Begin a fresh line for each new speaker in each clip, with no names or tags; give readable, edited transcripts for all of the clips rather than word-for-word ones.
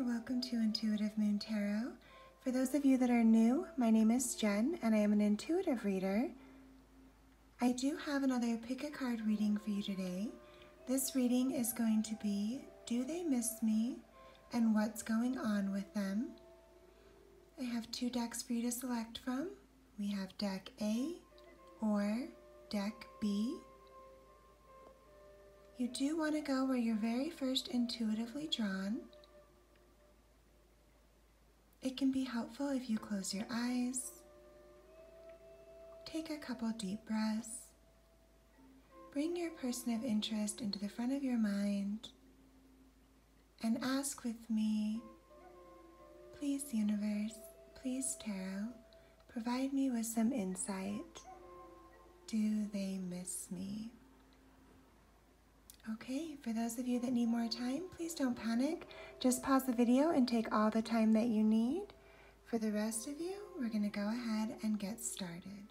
welcome to Intuitive Moon Tarot. For those of you that are new, my name is Jen and I am an intuitive reader. I do have another pick a card reading for you today. This reading is going to be, do they miss me and what's going on with them? I have two decks for you to select from. We have deck A or deck B. You do want to go where you're very first intuitively drawn. It can be helpful if you close your eyes, take a couple deep breaths, bring your person of interest into the front of your mind, and ask with me, please universe, please tarot, provide me with some insight. Do they miss me? Okay, for those of you that need more time, please don't panic. Just pause the video and take all the time that you need. For the rest of you, we're going to go ahead and get started.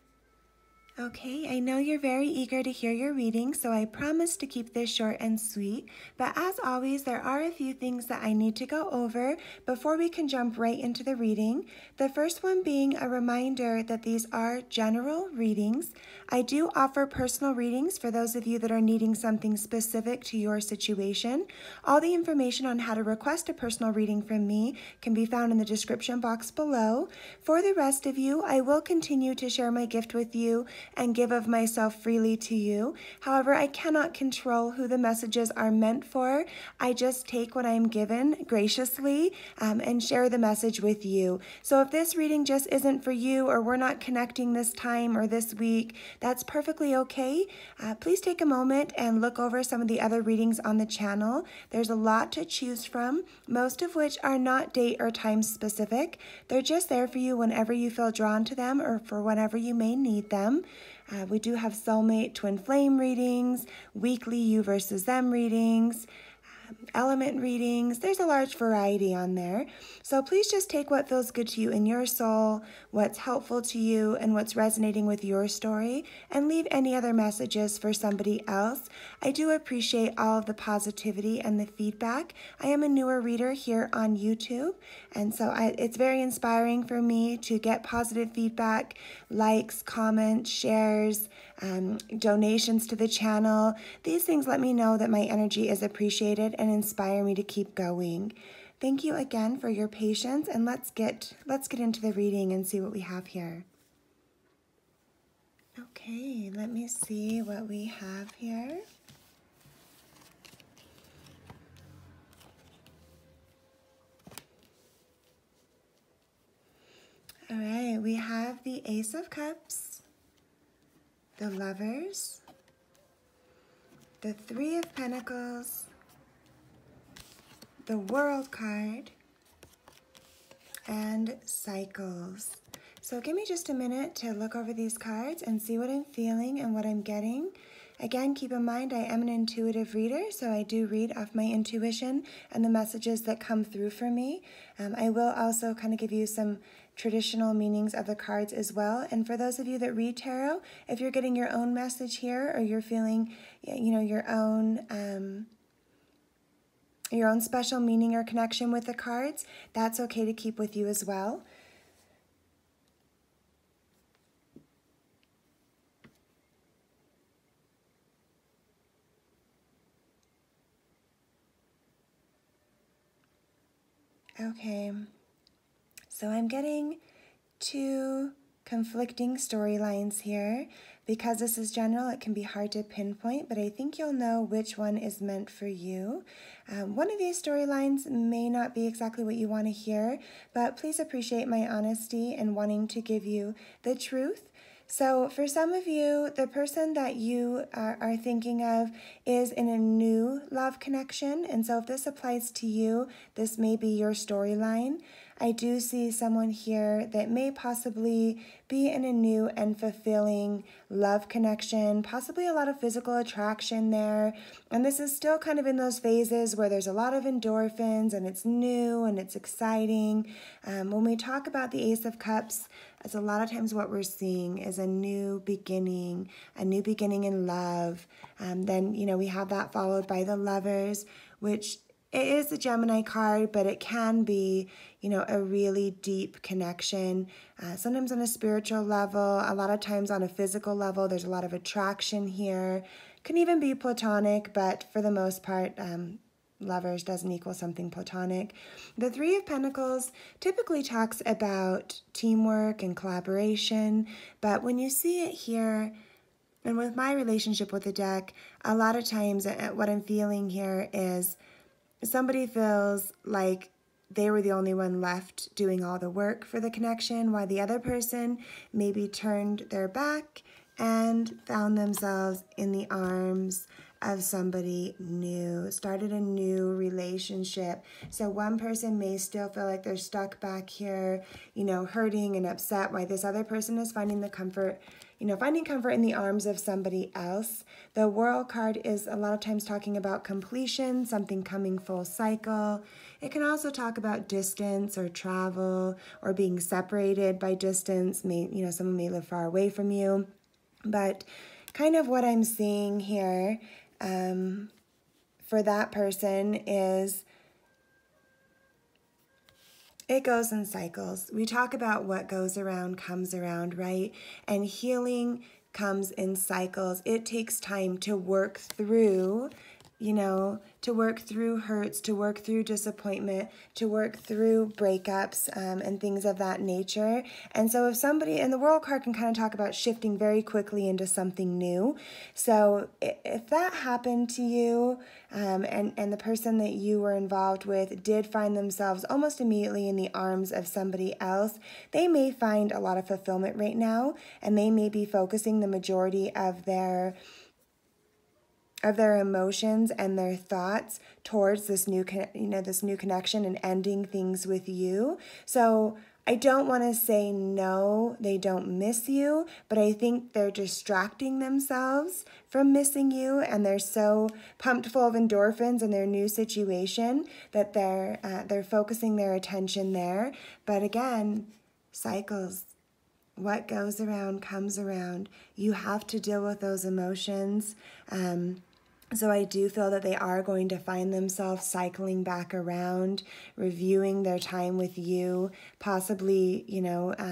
Okay, I know you're very eager to hear your reading, so I promise to keep this short and sweet. But as always, there are a few things that I need to go over before we can jump right into the reading. The first one being a reminder that these are general readings. I do offer personal readings for those of you that are needing something specific to your situation. All the information on how to request a personal reading from me can be found in the description box below. For the rest of you, I will continue to share my gift with you and give of myself freely to you. However, I cannot control who the messages are meant for. I just take what I am given graciously and share the message with you. So if this reading just isn't for you, or we're not connecting this time or this week, that's perfectly okay. Please take a moment and look over some of the other readings on the channel. There's a lot to choose from, most of which are not date or time specific. They're just there for you whenever you feel drawn to them or for whenever you may need them. We do have soulmate twin flame readings, weekly you versus them readings, element readings. There's a large variety on there. So please just take what feels good to you in your soul, what's helpful to you, and what's resonating with your story, and leave any other messages for somebody else. I do appreciate all of the positivity and the feedback. I am a newer reader here on YouTube, and so it's very inspiring for me to get positive feedback, likes, comments, shares, donations to the channel. These things let me know that my energy is appreciated and inspire me to keep going. Thank you again for your patience, and let's get into the reading and see what we have here. Okay, let me see what we have here. All right, we have the Ace of Cups, the Lovers, the Three of Pentacles, the World card, and Cycles. So give me just a minute to look over these cards and see what I'm feeling and what I'm getting. Again, keep in mind I am an intuitive reader, so I do read off my intuition and the messages that come through for me. I will also kind of give you some traditional meanings of the cards as well. And for those of you that read tarot, if you're getting your own message here, or you're feeling, your own special meaning or connection with the cards, that's okay to keep with you as well. Okay, so I'm getting two conflicting storylines here. Because this is general, it can be hard to pinpoint, but I think you'll know which one is meant for you. One of these storylines may not be exactly what you want to hear, but please appreciate my honesty in wanting to give you the truth. So for some of you, the person that you are thinking of is in a new love connection. And so if this applies to you, this may be your storyline. I do see someone here that may possibly be in a new and fulfilling love connection, possibly a lot of physical attraction there. And this is still kind of in those phases where there's a lot of endorphins and it's new and it's exciting. When we talk about the Ace of Cups, as a lot of times what we're seeing is a new beginning in love. Then, we have that followed by the Lovers, which it is a Gemini card, but it can be, you know, a really deep connection. Sometimes on a spiritual level, a lot of times on a physical level, there's a lot of attraction here. Can even be platonic, but for the most part, lovers doesn't equal something platonic. The Three of Pentacles typically talks about teamwork and collaboration, but when you see it here, and with my relationship with the deck, a lot of times what I'm feeling here is somebody feels like they were the only one left doing all the work for the connection, while the other person maybe turned their back and found themselves in the arms of somebody new, started a new relationship. So one person may still feel like they're stuck back here, you know, hurting and upset, while this other person is finding the comfort, you know, finding comfort in the arms of somebody else. The World card is a lot of times talking about completion, something coming full cycle. It can also talk about distance or travel or being separated by distance. You know, someone may live far away from you. But kind of what I'm seeing here for that person is it goes in cycles. We talk about what goes around comes around, right? And healing comes in cycles. It takes time to work through, you know, to work through hurts, to work through disappointment, to work through breakups and things of that nature. And so if somebody, and the World card can kind of talk about shifting very quickly into something new. So if that happened to you and the person that you were involved with did find themselves almost immediately in the arms of somebody else, they may find a lot of fulfillment right now, and they may be focusing the majority of their emotions and their thoughts towards this new, this new connection and ending things with you. So I don't want to say no, they don't miss you, but I think they're distracting themselves from missing you, and they're so pumped full of endorphins in their new situation that they're focusing their attention there. But again, cycles. What goes around comes around. You have to deal with those emotions. So I do feel that they are going to find themselves cycling back around, reviewing their time with you, possibly,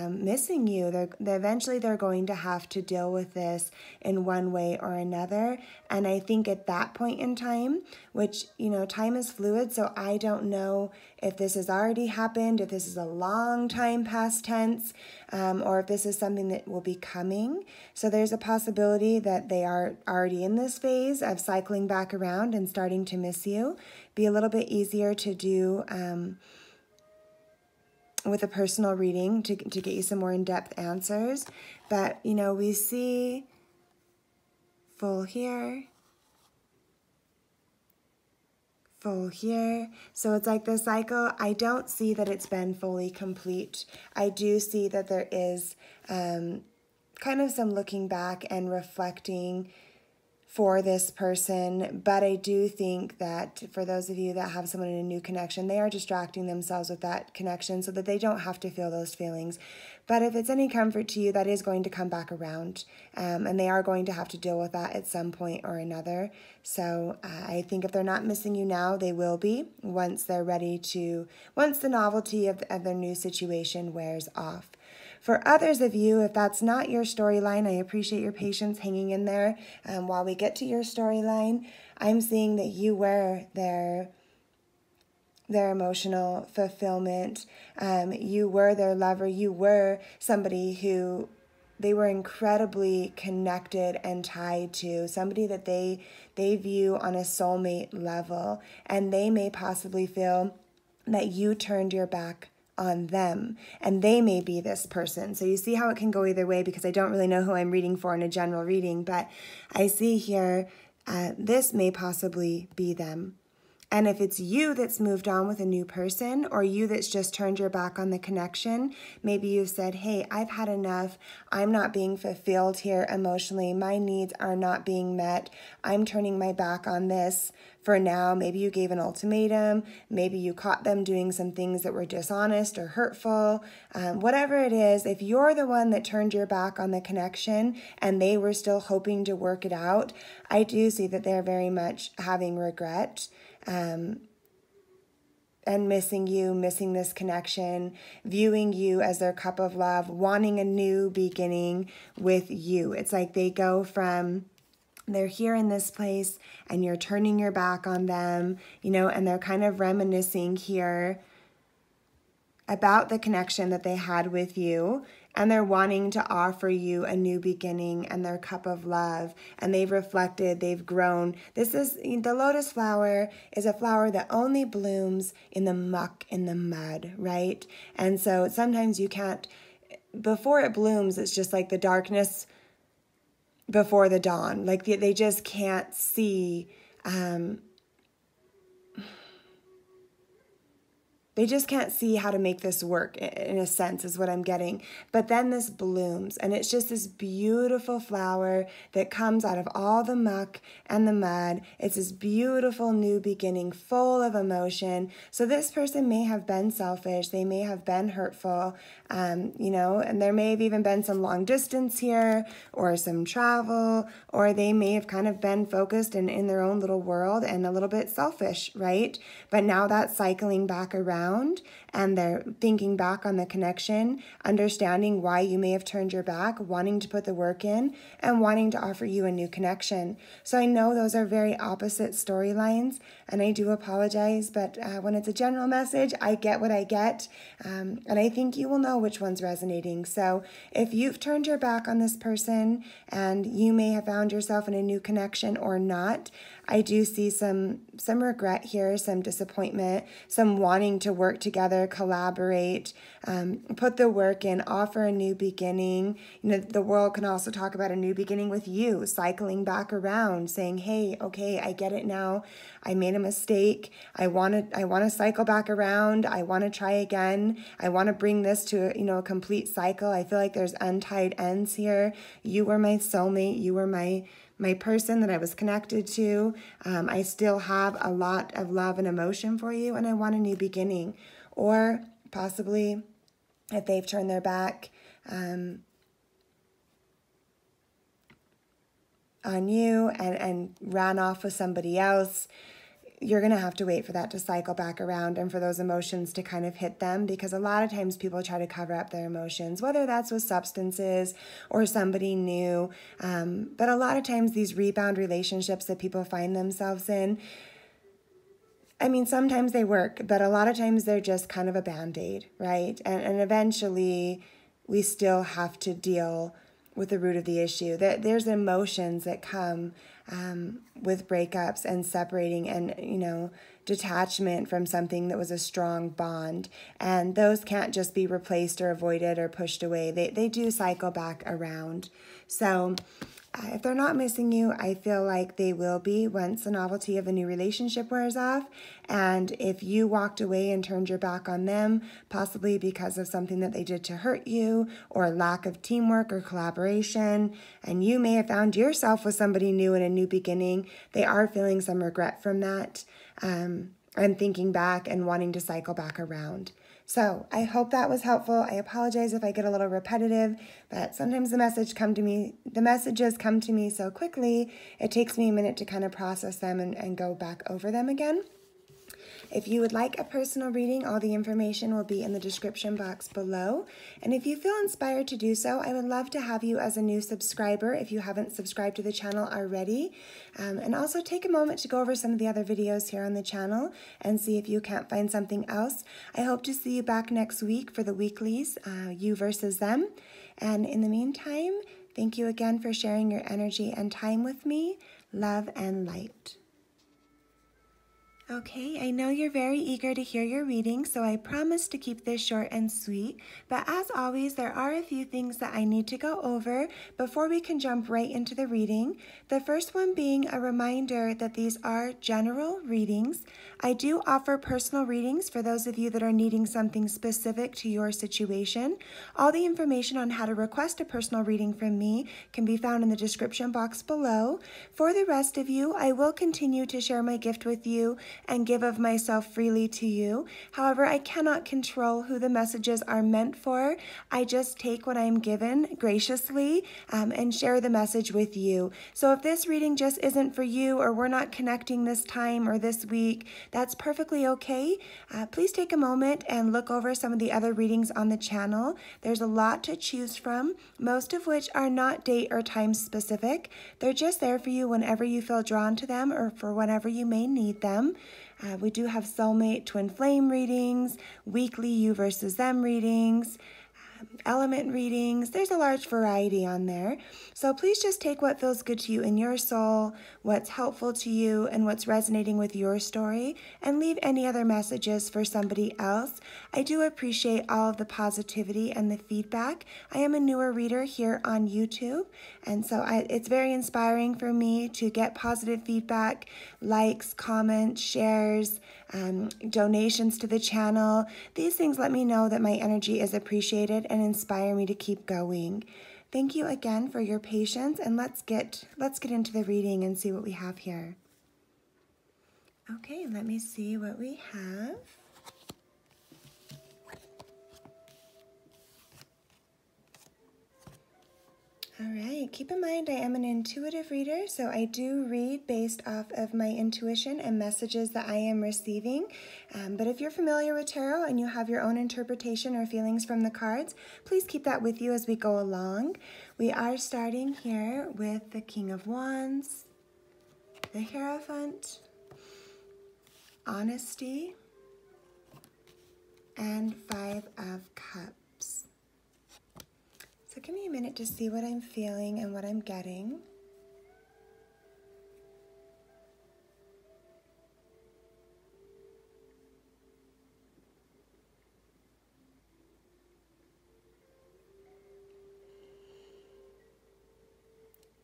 missing you. Eventually they're going to have to deal with this in one way or another. And I think at that point in time, which, time is fluid, so I don't know if this has already happened, if this is a long time past tense, or if this is something that will be coming. So there's a possibility that they are already in this phase of cycling back around and starting to miss you. Be a little bit easier to do with a personal reading to get you some more in-depth answers. But, we see full here, full here. So it's like the cycle, I don't see that it's been fully complete. I do see that there is kind of some looking back and reflecting for this person, but I do think that for those of you that have someone in a new connection, they are distracting themselves with that connection so that they don't have to feel those feelings. But if it's any comfort to you, that is going to come back around, and they are going to have to deal with that at some point or another. So I think if they're not missing you now, they will be once they're ready to, once the novelty of their new situation wears off. For others of you, if that's not your storyline, I appreciate your patience hanging in there while we get to your storyline. I'm seeing that you were their emotional fulfillment. You were their lover. You were somebody who they were incredibly connected and tied to, somebody that they view on a soulmate level. And they may possibly feel that you turned your back on them, and they may be this person. So you see how it can go either way, because I don't really know who I'm reading for in a general reading, but I see here this may possibly be them. And if it's you that's moved on with a new person, or you that's just turned your back on the connection, maybe you've said, hey, I've had enough. I'm not being fulfilled here emotionally. My needs are not being met. I'm turning my back on this for now. Maybe you gave an ultimatum. Maybe you caught them doing some things that were dishonest or hurtful. Whatever it is, if you're the one that turned your back on the connection and they were still hoping to work it out, I do see that they're very much having regret. and missing you, missing this connection, viewing you as their cup of love, wanting a new beginning with you. It's like they go from, they're here in this place and you're turning your back on them, and they're kind of reminiscing here about the connection that they had with you, and they're wanting to offer you a new beginning and their cup of love, and they've reflected, they've grown. This is, the lotus flower is a flower that only blooms in the muck, in the mud, right? And so sometimes you can't, before it blooms, it's just like the darkness before the dawn. Like they just can't see, they just can't see how to make this work, in a sense, is what I'm getting. But then this blooms, and it's just this beautiful flower that comes out of all the muck and the mud. It's this beautiful new beginning, full of emotion. So this person may have been selfish. They may have been hurtful, and there may have even been some long distance here, or some travel, or they may have kind of been focused in their own little world and a little bit selfish, right? But now that's cycling back around, and they're thinking back on the connection, understanding why you may have turned your back, wanting to put the work in, and wanting to offer you a new connection. So I know those are very opposite storylines, and I do apologize, but when it's a general message, I get what I get, and I think you will know which one's resonating. So if you've turned your back on this person and you may have found yourself in a new connection or not, I do see some regret here, some disappointment, some wanting to work together, collaborate, put the work in, offer a new beginning. The world can also talk about a new beginning with you, cycling back around, saying, hey, okay, I get it now. I made a mistake. I want to cycle back around. I want to try again. I want to bring this to a complete cycle. I feel like there's untied ends here. You were my soulmate. You were my person that I was connected to. I still have a lot of love and emotion for you, and I want a new beginning. Or possibly, if they've turned their back on you and ran off with somebody else, you're going to have to wait for that to cycle back around and for those emotions to kind of hit them, because a lot of times people try to cover up their emotions, whether that's with substances or somebody new. But a lot of times these rebound relationships that people find themselves in, I mean, sometimes they work, but a lot of times they're just kind of a Band-Aid, right? And eventually we still have to deal with the root of the issue. There's emotions that come with breakups and separating and, detachment from something that was a strong bond. And those can't just be replaced or avoided or pushed away. They do cycle back around. So if they're not missing you, I feel like they will be once the novelty of a new relationship wears off. And if you walked away and turned your back on them, possibly because of something that they did to hurt you or lack of teamwork or collaboration, and you may have found yourself with somebody new in a new beginning, they are feeling some regret from that and thinking back and wanting to cycle back around. So I hope that was helpful. I apologize if I get a little repetitive, but sometimes the messages come to me so quickly, it takes me a minute to kind of process them and go back over them again. If you would like a personal reading, all the information will be in the description box below. And if you feel inspired to do so, I would love to have you as a new subscriber if you haven't subscribed to the channel already. And also take a moment to go over some of the other videos here on the channel and see if you can't find something else. I hope to see you back next week for the weeklies, you versus them. And in the meantime, thank you again for sharing your energy and time with me. Love and light. Okay, I know you're very eager to hear your reading, so I promise to keep this short and sweet. But as always, there are a few things that I need to go over before we can jump right into the reading. The first one being a reminder that these are general readings. I do offer personal readings for those of you that are needing something specific to your situation. All the information on how to request a personal reading from me can be found in the description box below. For the rest of you, I will continue to share my gift with you and give of myself freely to you. However, I cannot control who the messages are meant for. I just take what I'm given graciously and share the message with you. So if this reading just isn't for you, or we're not connecting this time or this week, that's perfectly okay. Please take a moment and look over some of the other readings on the channel. There's a lot to choose from, most of which are not date or time specific. They're just there for you whenever you feel drawn to them or for whenever you may need them. We do have soulmate twin flame readings, weekly you versus them readings, element readings. There's a large variety on there. So please just take what feels good to you in your soul, what's helpful to you, and what's resonating with your story, and leave any other messages for somebody else. I do appreciate all of the positivity and the feedback. I am a newer reader here on YouTube, and so it's very inspiring for me to get positive feedback, likes, comments, shares, donations to the channel. These things let me know that my energy is appreciated and inspire me to keep going. Thank you again for your patience, and let's get into the reading and see what we have here. Okay, let me see what we have. All right, keep in mind I am an intuitive reader, so I do read based off of my intuition and messages that I am receiving. But if you're familiar with tarot and you have your own interpretation or feelings from the cards, please keep that with you as we go along. We are starting here with the King of Wands, the Hierophant, Honesty, and Five of Cups. So give me a minute to see what I'm feeling and what I'm getting.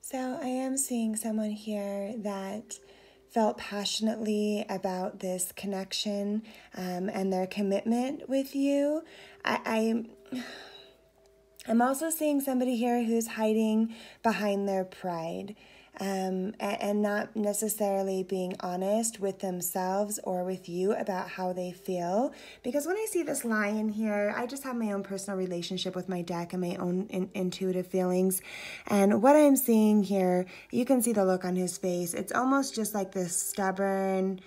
So I am seeing someone here that felt passionately about this connection and their commitment with you. I'm also seeing somebody here who's hiding behind their pride and not necessarily being honest with themselves or with you about how they feel. Because when I see this lion here, I just have my own personal relationship with my deck and my own intuitive feelings. And what I'm seeing here, you can see the look on his face. It's almost just like this stubborn,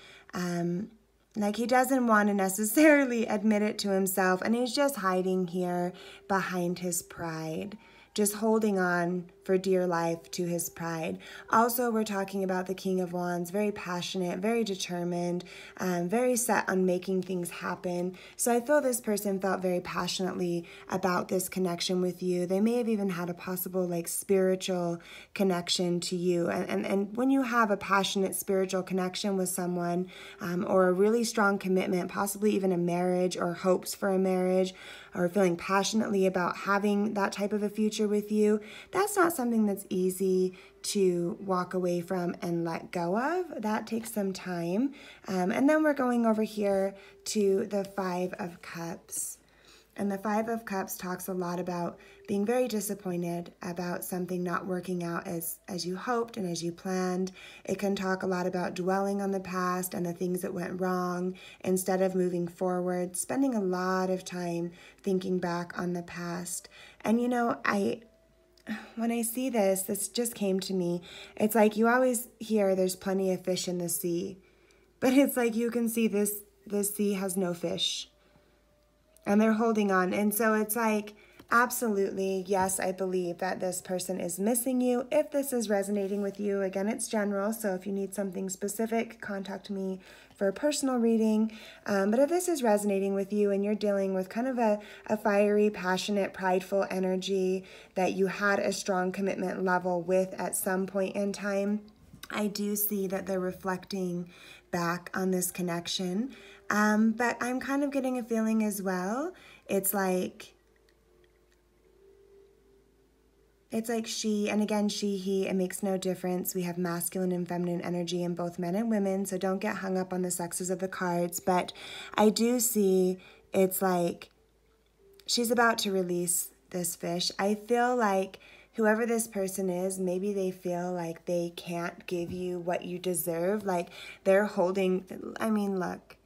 like he doesn't want to necessarily admit it to himself, and he's just hiding here behind his pride, just holding on for dear life to his pride. Also, we're talking about the King of Wands, very passionate, very determined, very set on making things happen. So I feel this person felt very passionately about this connection with you. They may have even had a possible like spiritual connection to you. And when you have a passionate spiritual connection with someone, or a really strong commitment, possibly even a marriage or hopes for a marriage, or feeling passionately about having that type of a future with you, that's not something that's easy to walk away from and let go of. That takes some time. And then we're going over here to the Five of Cups. And the Five of Cups talks a lot about being very disappointed about something not working out as you hoped and as you planned. It can talk a lot about dwelling on the past and the things that went wrong instead of moving forward, spending a lot of time thinking back on the past. And you know, when I see this just came to me. It's like you always hear there's plenty of fish in the sea, but it's like you can see this sea has no fish. And they're holding on. And so it's like, absolutely, yes, I believe that this person is missing you. If this is resonating with you, again, it's general. So if you need something specific, contact me for a personal reading. But if this is resonating with you and you're dealing with kind of a fiery, passionate, prideful energy that you had a strong commitment level with at some point in time, I do see that they're reflecting back on this connection. But I'm kind of getting a feeling as well. It's like she, and again, she, he, it makes no difference. We have masculine and feminine energy in both men and women, so don't get hung up on the sexes of the cards. But I do see it's like she's about to release this fish. I feel like whoever this person is, maybe they feel like they can't give you what you deserve. Like they're holding, I mean, look,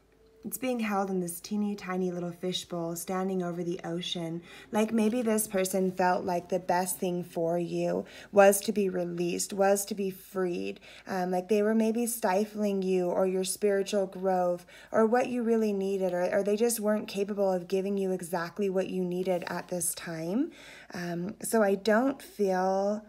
it's being held in this teeny tiny little fishbowl standing over the ocean. Like maybe this person felt like the best thing for you was to be released, was to be freed. Like they were maybe stifling you or your spiritual growth or what you really needed, or they just weren't capable of giving you exactly what you needed at this time. So I don't feel...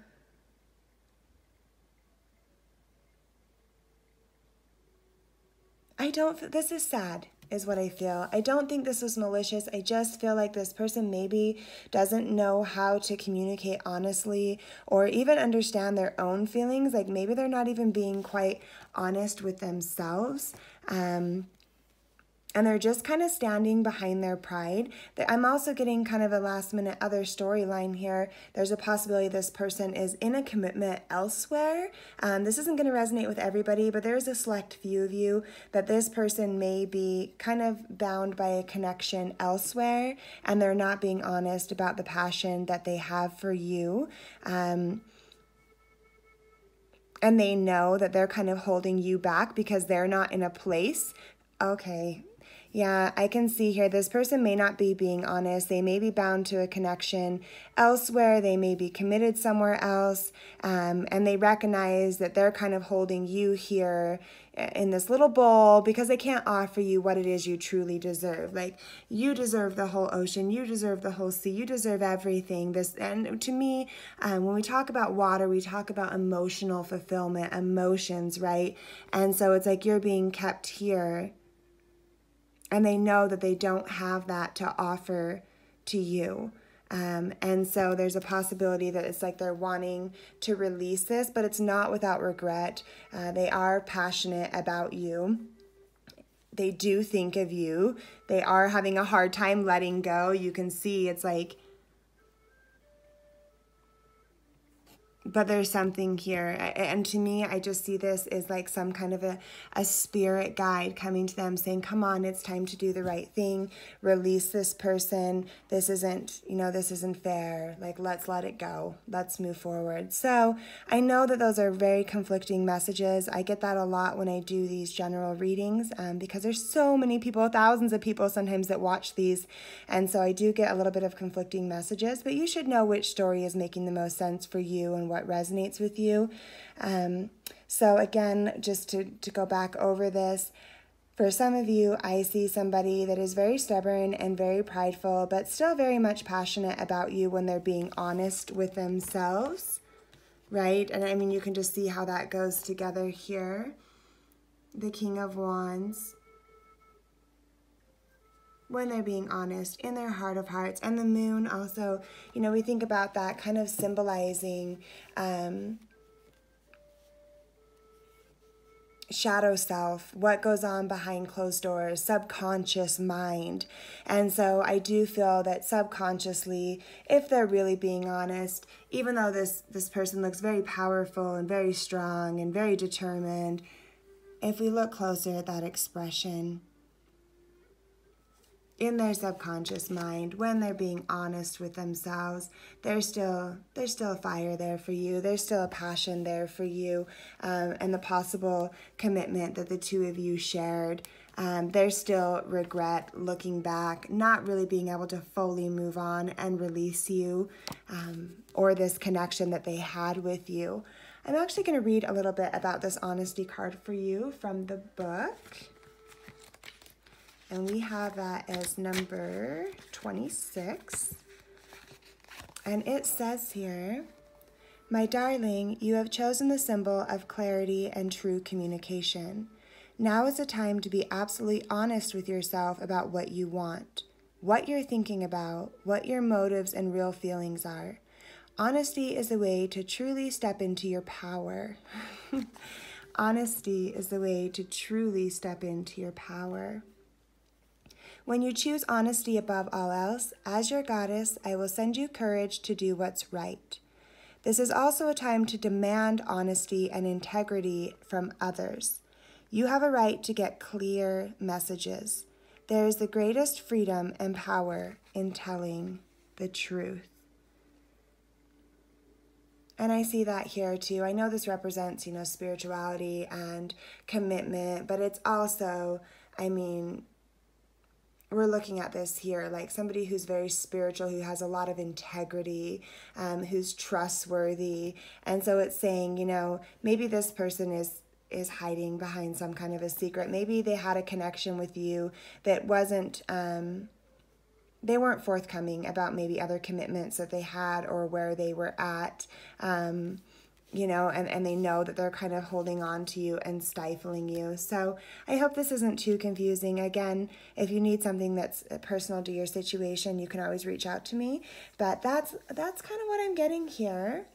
this is sad, is what I feel. I don't think this was malicious. I just feel like this person maybe doesn't know how to communicate honestly or even understand their own feelings. Like maybe they're not even being quite honest with themselves. And they're just kind of standing behind their pride. I'm also getting kind of a last minute other storyline here. There's a possibility this person is in a commitment elsewhere. This isn't going to resonate with everybody, but there's a select few of you that this person may be kind of bound by a connection elsewhere, and they're not being honest about the passion that they have for you. And they know that they're kind of holding you back because they're not in a place. Okay. Yeah, I can see here this person may not be being honest. They may be bound to a connection elsewhere. They may be committed somewhere else. And they recognize that they're kind of holding you here in this little bowl because they can't offer you what it is you truly deserve. Like, you deserve the whole ocean. You deserve the whole sea. You deserve everything. And to me, when we talk about water, we talk about emotional fulfillment, emotions, right? And so it's like you're being kept here. And they know that they don't have that to offer to you. And so there's a possibility that it's like they're wanting to release this, but it's not without regret. They are passionate about you. They do think of you. They are having a hard time letting go. You can see it's like, but there's something here. And to me, I just see this as like some kind of a spirit guide coming to them saying, come on, it's time to do the right thing. Release this person. This isn't, this isn't fair. Like, let's let it go. Let's move forward. So I know that those are very conflicting messages. I get that a lot when I do these general readings because there's so many people, thousands of people sometimes that watch these. And so I do get a little bit of conflicting messages, but you should know which story is making the most sense for you and what resonates with you. So again, just to go back over this, for some of you, I see somebody that is very stubborn and very prideful, but still very much passionate about you when they're being honest with themselves, right? And I mean, you can just see how that goes together here. The King of Wands, when they're being honest in their heart of hearts. And the moon also, we think about that kind of symbolizing shadow self, what goes on behind closed doors, subconscious mind. And so I do feel that subconsciously, if they're really being honest, even though this person looks very powerful and very strong and very determined, if we look closer at that expression, in their subconscious mind, when they're being honest with themselves, there's still a fire there for you. There's still a passion there for you, and the possible commitment that the two of you shared. There's still regret looking back, not really being able to fully move on and release you, or this connection that they had with you. I'm actually going to read a little bit about this honesty card for you from the book. And we have that as number 26. And it says here, "My darling, you have chosen the symbol of clarity and true communication. Now is the time to be absolutely honest with yourself about what you want, what you're thinking about, what your motives and real feelings are. Honesty is the way to truly step into your power." Honesty is the way to truly step into your power. "When you choose honesty above all else, as your goddess, I will send you courage to do what's right. This is also a time to demand honesty and integrity from others. You have a right to get clear messages. There is the greatest freedom and power in telling the truth." And I see that here too. I know this represents, spirituality and commitment, but it's also, I mean, we're looking at this here like somebody who's very spiritual, who has a lot of integrity, who's trustworthy. And so it's saying, maybe this person is hiding behind some kind of a secret. Maybe they had a connection with you that wasn't, they weren't forthcoming about maybe other commitments that they had or where they were at, and they know that they're kind of holding on to you and stifling you. So I hope this isn't too confusing. Again, if you need something that's personal to your situation, you can always reach out to me. But that's kind of what I'm getting here.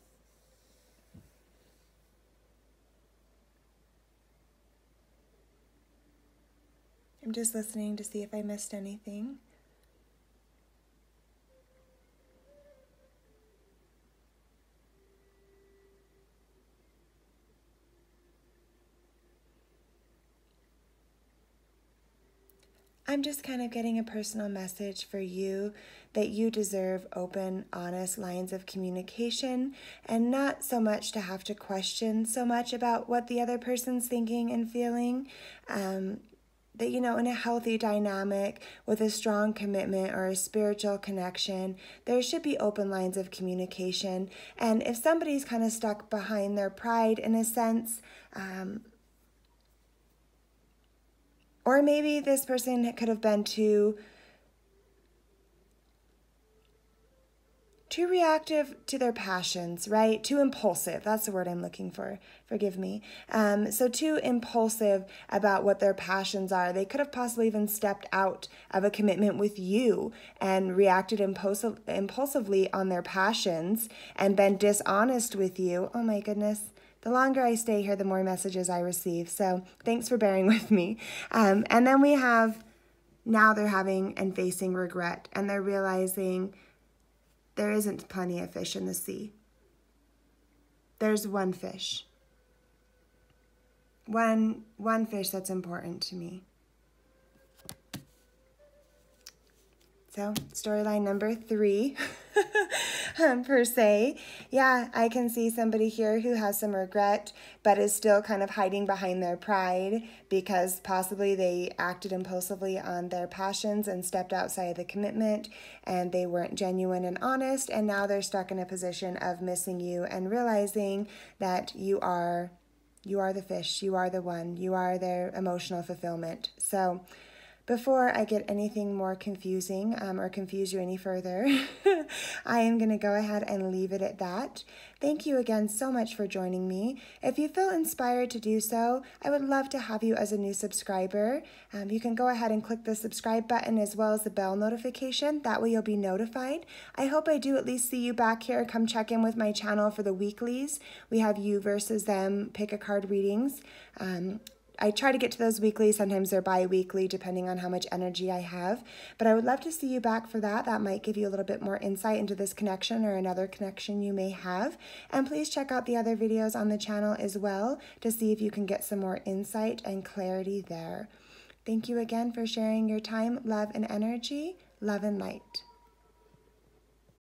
I'm just listening to see if I missed anything. I'm just kind of getting a personal message for you that you deserve open, honest lines of communication and not so much to have to question so much about what the other person's thinking and feeling. That, in a healthy dynamic with a strong commitment or a spiritual connection, there should be open lines of communication. And if somebody's kind of stuck behind their pride in a sense, or maybe this person could have been too reactive to their passions, right? Too impulsive. That's the word I'm looking for. Forgive me. So too impulsive about what their passions are. They could have possibly even stepped out of a commitment with you and reacted impulsively on their passions and been dishonest with you. Oh my goodness. The longer I stay here, the more messages I receive. So thanks for bearing with me. And then we have, now they're having and facing regret, and they're realizing there isn't plenty of fish in the sea. There's one fish. One fish that's important to me. So, storyline number 3, per se. Yeah, I can see somebody here who has some regret, but is still kind of hiding behind their pride because possibly they acted impulsively on their passions and stepped outside the commitment, and they weren't genuine and honest, and now they're stuck in a position of missing you and realizing that you are the fish, you are the one, you are their emotional fulfillment. So, before I get anything more confusing or confuse you any further, I am going to go ahead and leave it at that. Thank you again so much for joining me. If you feel inspired to do so, I would love to have you as a new subscriber. You can go ahead and click the subscribe button as well as the bell notification. That way you'll be notified. I hope I do at least see you back here. Come check in with my channel for the weeklies. We have you versus them pick a card readings. I try to get to those weekly. Sometimes they're bi-weekly, depending on how much energy I have. But I would love to see you back for that. That might give you a little bit more insight into this connection or another connection you may have. And please check out the other videos on the channel as well to see if you can get some more insight and clarity there. Thank you again for sharing your time, love, and energy. Love and light.